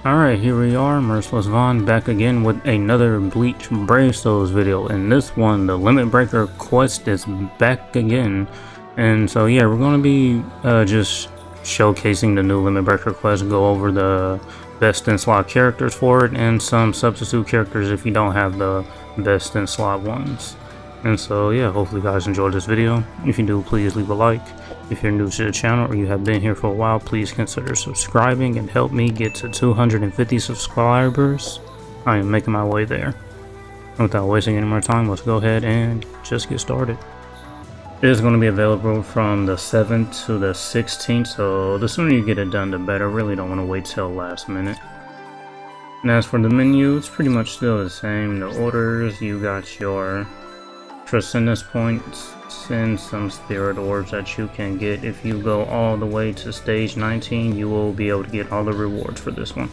Alright, here we are, Merciless Vaughn, back again with another Bleach Brave Souls video. In this one, the Limit Breaker quest is back again. And so yeah, we're going to be just showcasing the new Limit Breaker quest, go over the best in slot characters for it, and some substitute characters if you don't have the best in slot ones. And so yeah, hopefully you guys enjoyed this video. If you do, please leave a like. If you're new to the channel or you have been here for a while, please consider subscribing and help me get to 250 subscribers. I am making my way there. Without wasting any more time, let's go ahead and just get started. It is going to be available from the 7th to the 16th, so the sooner you get it done, the better. Really don't want to wait till last minute. And as for the menu, it's pretty much still the same. The orders, you got your Transcendence points and some spirit orbs that you can get. If you go all the way to stage 19, you will be able to get all the rewards for this one.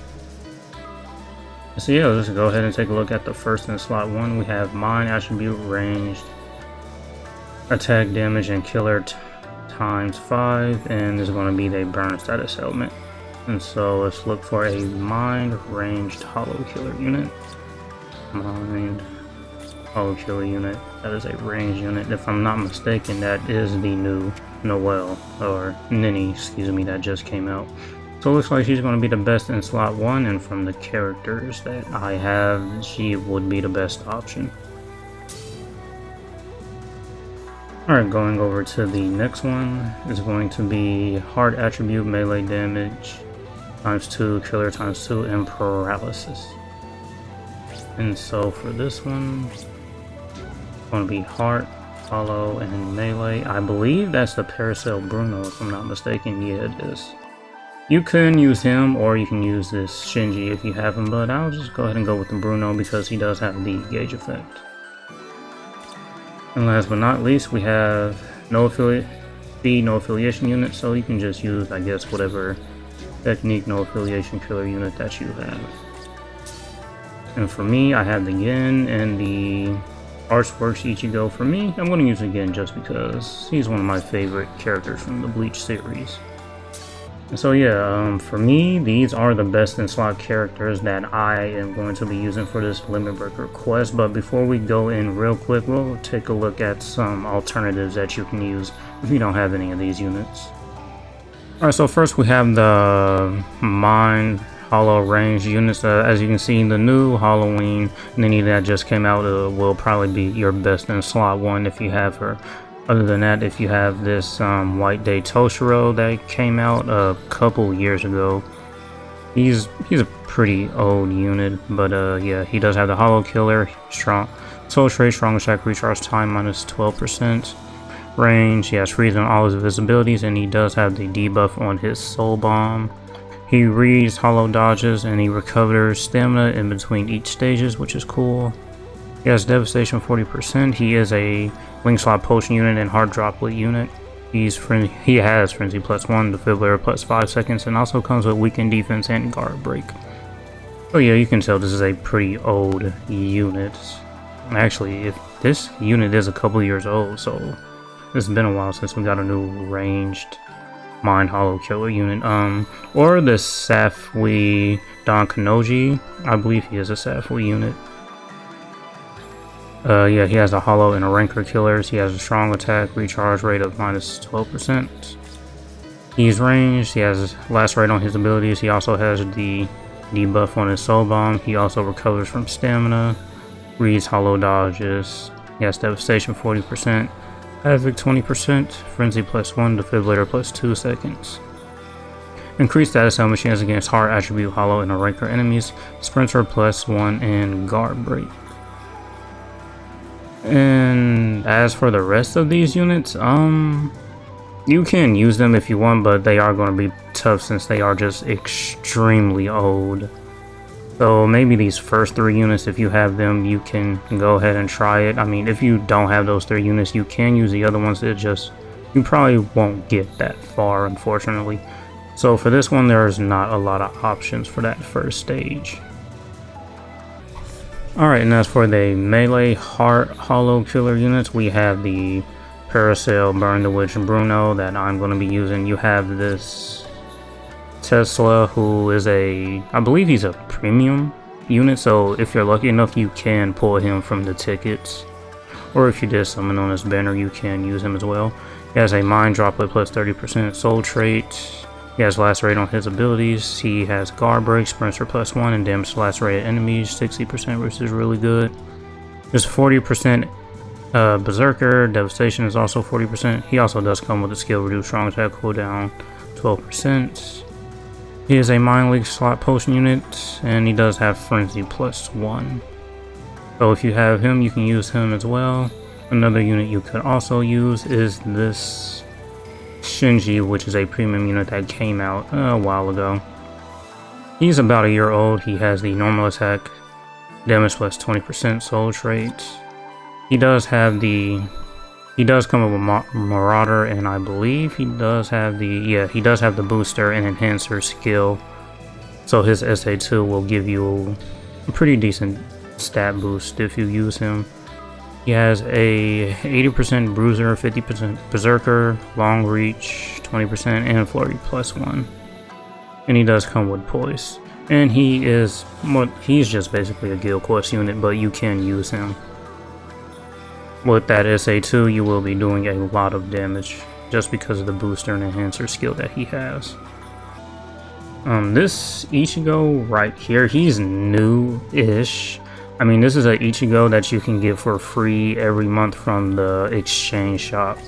So yeah, let's go ahead and take a look at the first in slot 1. We have Mind Attribute, Ranged, Attack Damage, and Killer times 5, and this is going to be the Burn status element. And so let's look for a Mind Ranged Hollow Killer unit. Mind Hollow Killer unit. That is a range unit. If I'm not mistaken, that is the new Noelle, or Nini, excuse me, that just came out. So it looks like she's going to be the best in slot 1, and from the characters that I have, she would be the best option. Alright, going over to the next one is going to be Heart Attribute, Melee Damage times 2, Killer times 2, and Paralysis. And so for this one, going to be Heart, Hollow, and Melee. I believe that's the Paracel Bruno, if I'm not mistaken. Yeah, it is. You can use him, or you can use this Shinji if you have him, but I'll just go ahead and go with the Bruno because he does have the gauge effect. And last but not least, we have no affiliation unit, so you can just use, I guess, whatever technique no affiliation killer unit that you have. And for me, I have the Gin and the Archworks Ichigo. For me, I'm going to use again just because he's one of my favorite characters from the Bleach series. And so yeah, for me, these are the best in slot characters that I am going to be using for this Limit Breaker quest. But before we go in real quick, we'll take a look at some alternatives that you can use if you don't have any of these units. Alright, so first we have the Mind Hollow range units. As you can see, the new Halloween Nini that just came out will probably be your best in slot 1 if you have her. Other than that, if you have this White Day Toshiro that came out a couple years ago, he's a pretty old unit, but yeah, he does have the Hollow Killer, strong Soul Trade, strong attack, recharge time minus 12%. Range, he has freeze on all his visibilities, and he does have the debuff on his Soul Bomb. He reads hollow dodges and he recovers stamina in between each stages, which is cool. He has devastation 40%. He is a wing slot potion unit and hard droplet unit. He has frenzy +1, defibrillator +5 seconds, and also comes with weakened defense and guard break. So yeah, you can tell this is a pretty old unit. Actually, if this unit is a couple years old, so it's been a while since we got a new ranged Mind Hollow Killer unit. Or the Safui Don Kanoji. I believe he is a Safui unit. Yeah, he has a Hollow and a Ranker Killers. He has a strong attack, recharge rate of minus 12%. He's ranged. He has last rate on his abilities. He also has the debuff on his Soul Bomb. He also recovers from stamina, reads hollow dodges. He has devastation 40%. Havoc 20%, Frenzy +1, Defibrillator +2 seconds. Increased status element chance against Heart Attribute, Hollow, and Ranker enemies, Sprinter +1, and Guard Break. And as for the rest of these units, you can use them if you want, but they are going to be tough since they are just extremely old. So maybe these first 3 units, if you have them, you can go ahead and try it. I mean, if you don't have those 3 units, you can use the other ones. You probably won't get that far, unfortunately. So for this one, there's not a lot of options for that first stage. Alright, and as for the Melee Heart Hollow Killer units, we have the Paracel Burn the Witch Bruno that I'm going to be using. You have this Tesla, who is I believe he's a premium unit, so if you're lucky enough, you can pull him from the tickets. Or if you did summon on his banner, you can use him as well. He has a Mind Droplet plus 30% Soul trait. He has Lacerate on his abilities. He has Guard Break, Sprinter plus 1, and damage to lacerated enemies, 60%, which is really good. There's 40% Berserker, Devastation is also 40%. He also does come with a skill Reduce Strong Attack cooldown, 12%. He is a Mind Leak slot potion unit, and he does have Frenzy plus 1. So if you have him, you can use him as well. Another unit you could also use is this Shinji, which is a premium unit that came out a while ago. He's about a year old. He has the normal attack, damage plus 20% soul trait. He does come with Marauder, and I believe he does have the booster and enhancer skill. So his SA2 will give you a pretty decent stat boost if you use him. He has a 80% Bruiser, 50% Berserker, Long Reach, 20%, and Flurry plus 1. And he does come with Poise. And he's just basically a Guild Quest unit, but you can use him. With that SA2, you will be doing a lot of damage just because of the booster and enhancer skill that he has. This Ichigo right here, he's new-ish. I mean, this is an Ichigo that you can get for free every month from the exchange shop.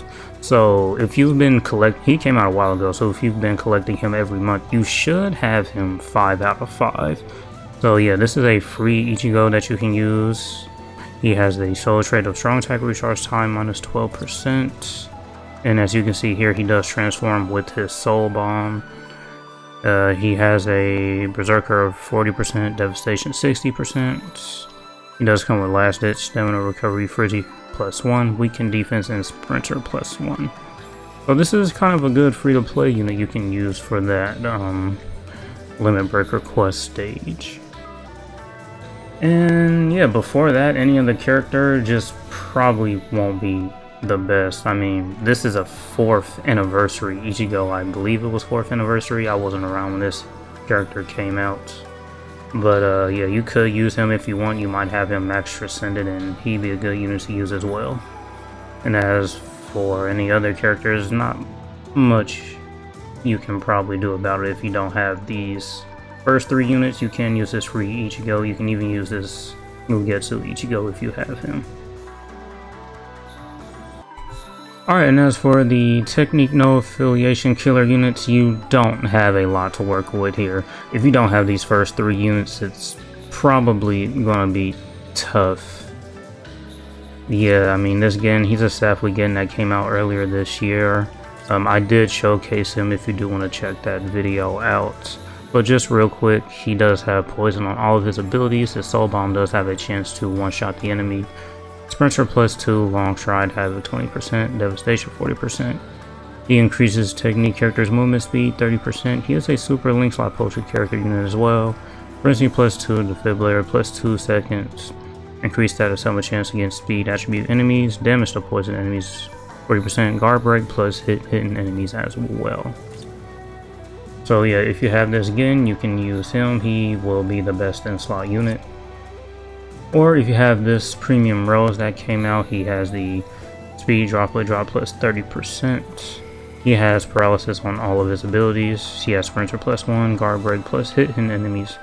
So if you've been he came out a while ago, so if you've been collecting him every month, you should have him 5 out of 5. So yeah, this is a free Ichigo that you can use. He has the Soul Trait of Strong Attack Recharge Time minus 12%. And as you can see here, he does transform with his Soul Bomb. He has a Berserker of 40%, Devastation 60%. He does come with Last Ditch, Stamina Recovery, Frizzy plus 1, Weakened Defense, and Sprinter plus 1. So this is kind of a good free-to-play unit you can use for that Limit Breaker quest stage. And yeah, before that, any other character just probably won't be the best. I mean, this is a 4th anniversary Ichigo. I believe it was 4th anniversary. I wasn't around when this character came out. But yeah, you could use him if you want. You might have him max transcended, and he'd be a good unit to use as well. And as for any other characters, not much you can probably do about it if you don't have these first 3 units. You can use this free Ichigo. You can even use this Mugetsu Ichigo if you have him. Alright, and as for the Technique No Affiliation killer units, you don't have a lot to work with here. If you don't have these first 3 units, it's probably gonna be tough. Yeah, I mean, this Gen, he's a staff we Gen that came out earlier this year. I did showcase him if you do want to check that video out. But just real quick, he does have poison on all of his abilities. His Soul Bomb does have a chance to one-shot the enemy. Sprinter plus 2, Long Stride has a 20%, Devastation 40%. He increases Technique character's movement speed 30%. He is a Super Link Slot Potion character unit as well. Frenzy plus 2, Defibrillator plus 2 seconds. Increased status summon chance against speed attribute enemies. Damage to poison enemies 40%. Guard Break plus hitting enemies as well. So yeah, if you have this again, you can use him. He will be the best in slot unit. Or if you have this Premium Rose that came out, he has the Speed Droplet drop plus 30%. He has Paralysis on all of his abilities. He has Sprinter plus 1, Guard Break plus hitting enemies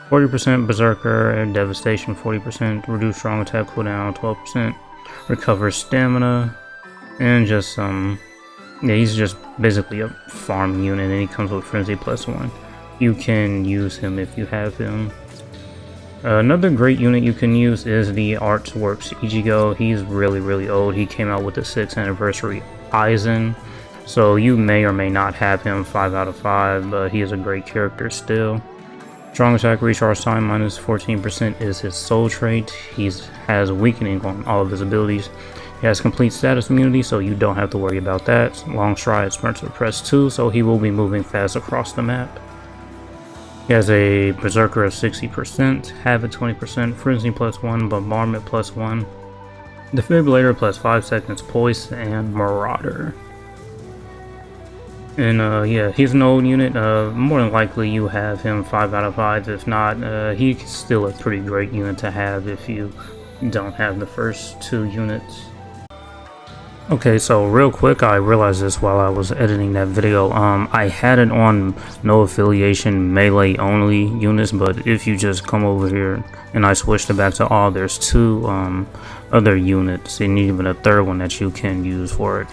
40%, Berserker, Devastation 40%, Reduce Strong Attack cooldown 12%, Recover Stamina, and just yeah, he's just basically a farm unit, and he comes with Frenzy plus 1. You can use him if you have him. Another great unit you can use is the Artworks Ichigo. He's really old. He came out with the 6th anniversary Aizen, so you may or may not have him 5 out of 5, but he is a great character still. Strong Attack Recharge Time minus 14% is his Soul Trait. He has Weakening on all of his abilities. He has Complete Status Immunity, so you don't have to worry about that. Long Stride, Sprinter press 2, so he will be moving fast across the map. He has a Berserker of 60%, Havoc 20%, Frenzy plus 1, Bombardment plus 1, Defibrillator plus 5 seconds, Poise, and Marauder. And yeah, he's an old unit. More than likely you have him 5 out of 5. If not, he's still a pretty great unit to have if you don't have the first 2 units. Okay, so real quick, I realized this while I was editing that video. I had it on no affiliation melee only units, but if you just come over here and I switched it back to all, there's 2 other units and even a third one that you can use for it.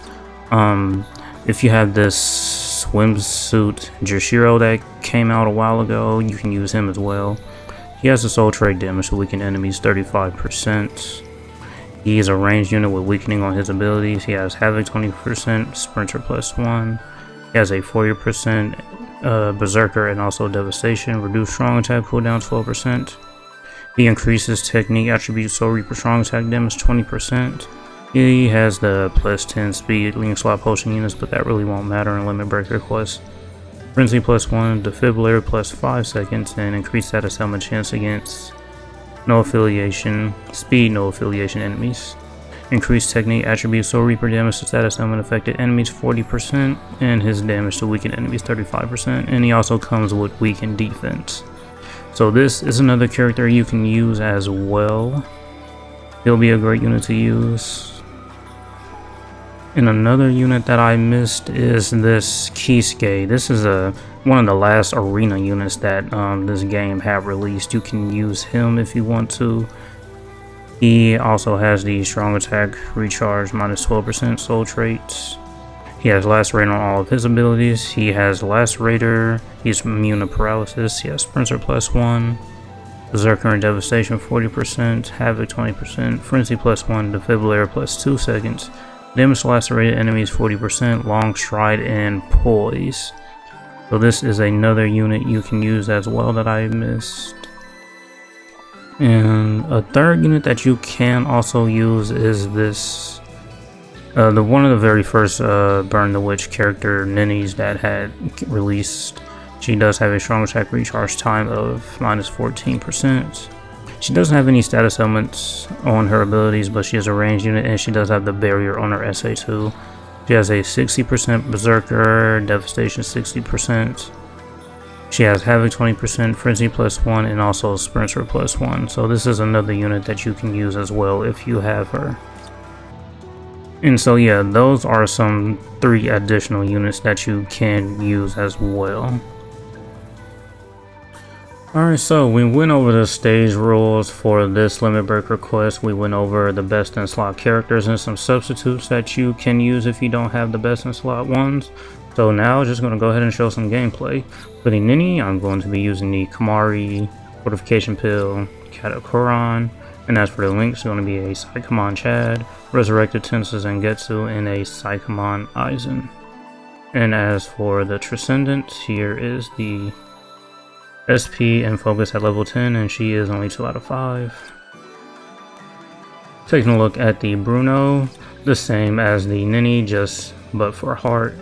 If you have this swimsuit Jashiro that came out a while ago, you can use him as well. He has a soul trait damage to weaken enemies 35%. He is a ranged unit with weakening on his abilities. He has Havoc 20%, Sprinter +1. He has a 40% Berserker and also Devastation. Reduce strong attack cooldown 12%. He increases technique attribute Soul Reaper strong attack damage 20%. He has the +10 speed Link Slot Potion units, but that really won't matter in Limit Breaker quests. Frenzy +1, Defibrillator +5 seconds, and increase status element chance against no affiliation, speed no affiliation enemies. Increased technique attribute Soul Reaper damage to status element affected enemies 40%, and his damage to weakened enemies 35%, and he also comes with weakened defense. So this is another character you can use as well. He'll be a great unit to use. And another unit that I missed is this Kisuke. This is one of the last arena units that this game had released. You can use him if you want to. He also has the strong attack recharge -12% soul traits. He has lacerate on all of his abilities. He has lacerator. He's immune to paralysis. He has sprinter +1. Berserker and devastation 40%. Havoc 20%. Frenzy +1. Defibrillator +2 seconds. Damage to lacerated enemies 40%, long stride, and poise. So this is another unit you can use as well that I missed. And a third unit that you can also use is this, one of the very first Burn the Witch character ninnies that had released. She does have a strong attack recharge time of -14%. She doesn't have any status elements on her abilities, but she is a ranged unit, and she does have the barrier on her SA2. She has a 60% Berserker, Devastation 60%. She has Havoc 20%, Frenzy +1, and also Sprinter +1. So this is another unit that you can use as well if you have her. And so yeah, those are some 3 additional units that you can use as well. Alright, so we went over the stage rules for this Limit Breaker quest. We went over the best in slot characters and some substitutes that you can use if you don't have the best in slot ones. So now I'm just going to go ahead and show some gameplay. For the Ninny, I'm going to be using the Kamari, Fortification Pill, Katakuran, and as for the Link, it's going to be a Psychomon Chad, Resurrected Tensei Zangetsu, and a Psychomon Aizen. And as for the Transcendent, here is the SP and Focus at level 10, and she is only 2 out of 5. Taking a look at the Bruno, the same as the Ninny, but for heart.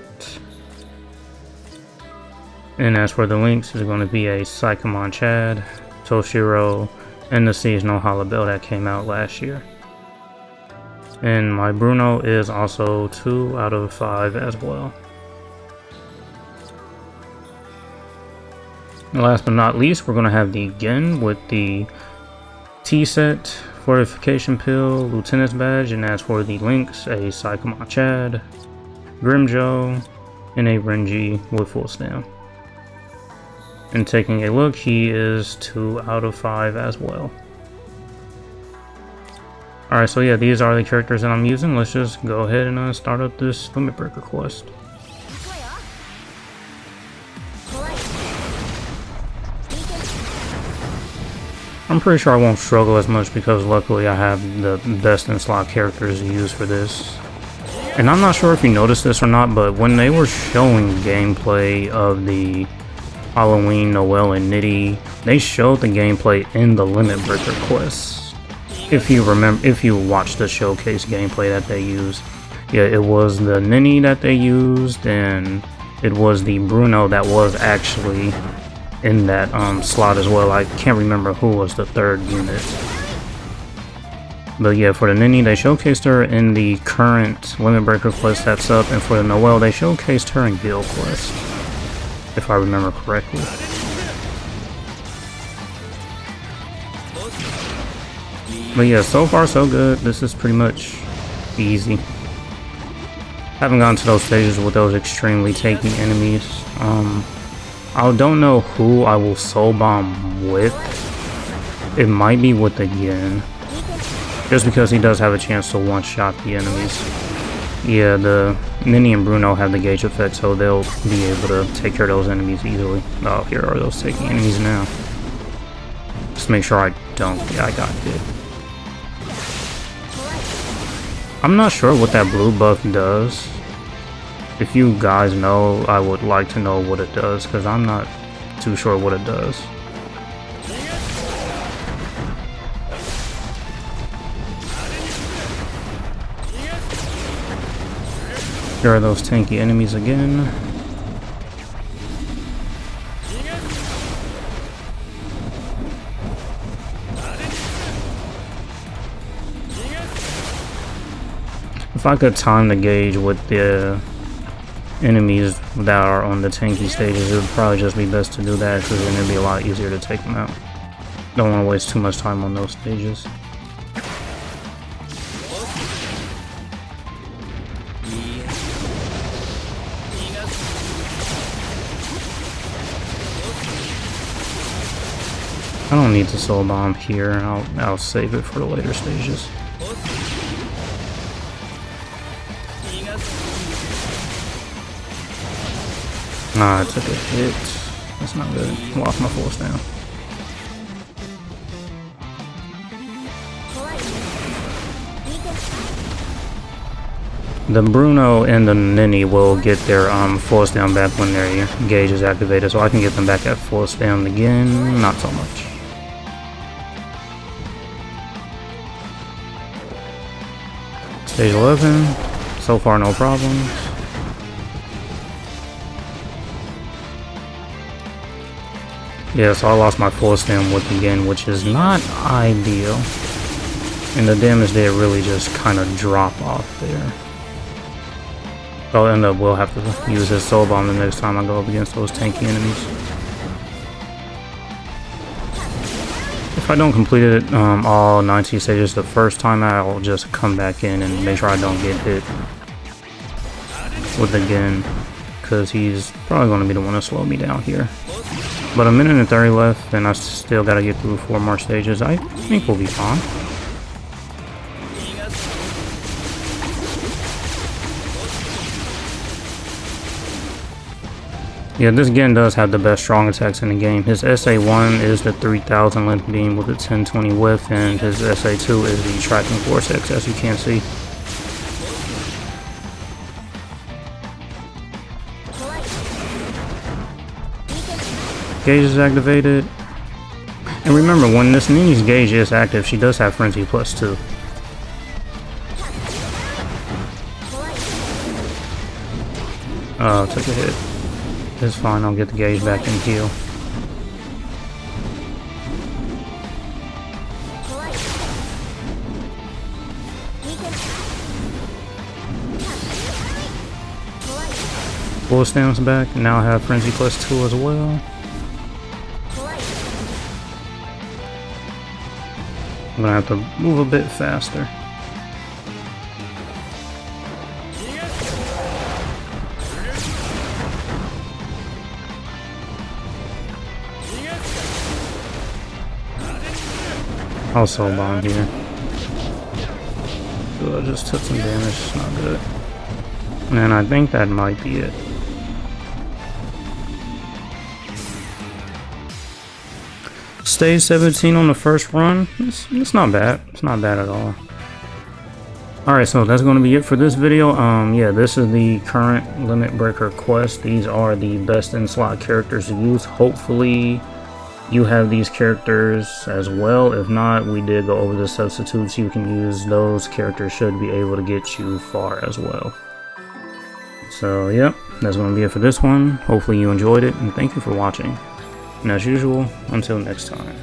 And as for the Links, it's going to be a Psychomon Chad, Toshiro, and the seasonal Halabel that came out last year. And my Bruno is also 2 out of 5 as well. And last but not least, we're going to have the Gen with the T-Set, Fortification Pill, Lieutenant's Badge, and as for the Links, a Psychomon Chad, Grimjo, and a Renji with full stam. And taking a look, he is 2 out of 5 as well. Alright, so yeah, these are the characters that I'm using. Let's just go ahead and start up this Limit Breaker quest. I'm pretty sure I won't struggle as much because luckily I have the best in slot characters to use for this. And I'm not sure if you noticed this or not, but when they were showing gameplay of the Halloween, Noel, and Nitty, they showed the gameplay in the Limit Breaker quests. If you remember, if you watched the showcase gameplay that they used, yeah, it was the Ninny that they used, and it was the Bruno that was actually in that slot as well. I can't remember who was the third unit, But yeah, for the Nini, they showcased her in the current Limit Breaker quest that's up, and for the Noelle, they showcased her in Guild quest, if I remember correctly. But yeah, so far so good. This is pretty much easy. Haven't gotten to those stages with those extremely tanky enemies. I don't know who I will soul bomb with. It might be with the Yin, just because he does have a chance to one-shot the enemies. Yeah, the Nini and Bruno have the gauge effect, so they'll be able to take care of those enemies easily. Oh, here are those taking enemies now. Just make sure I don't. Yeah, I got hit. I'm not sure what that blue buff does. If you guys know, I would like to know what it does, because I'm not too sure what it does. Here are those tanky enemies again. If I could time the gauge with the enemies that are on the tanky stages, it would probably just be best to do that, because then it'd be a lot easier to take them out. Don't want to waste too much time on those stages. I don't need to soul bomb here. I'll save it for the later stages. Ah, I took a hit. That's not good. Lost my force down. The Bruno and the Nini will get their force down back when their gauge is activated, so I can get them back at force down again. Not so much. Stage 11. So far, no problems. Yeah, so I lost my force down with again, which is not ideal. And the damage there really just kind of drop off there. I'll end up, we'll have to use his soul bomb the next time I go up against those tanky enemies. If I don't complete it all 19 stages the first time, I'll just come back in and make sure I don't get hit with again, because he's probably going to be the one to slow me down here. But a minute and 30 left, and I still got to get through 4 more stages. I think we'll be fine. Yeah, this Gen does have the best strong attacks in the game. His SA1 is the 3000 length beam with a 1020 width, and his SA2 is the tracking vortex, as you can see. Gauge is activated. And remember, when this Nini's gauge is active, she does have Frenzy plus 2. Oh, took a hit. It's fine, I'll get the gauge back and heal. Force down's back, now I have Frenzy plus 2 as well. I'm gonna have to move a bit faster. I'll soul bomb here. Ooh, I just took some damage, it's not good. And I think that might be it. Stage 17 on the first run. It's not bad. It's not bad at all. Alright, so that's going to be it for this video. Yeah, this is the current Limit Breaker quest. These are the best in slot characters to use. Hopefully you have these characters as well. If not, we did go over the substitutes you can use. Those characters should be able to get you far as well. So yep, that's going to be it for this one. Hopefully you enjoyed it, and thank you for watching. And as usual, until next time.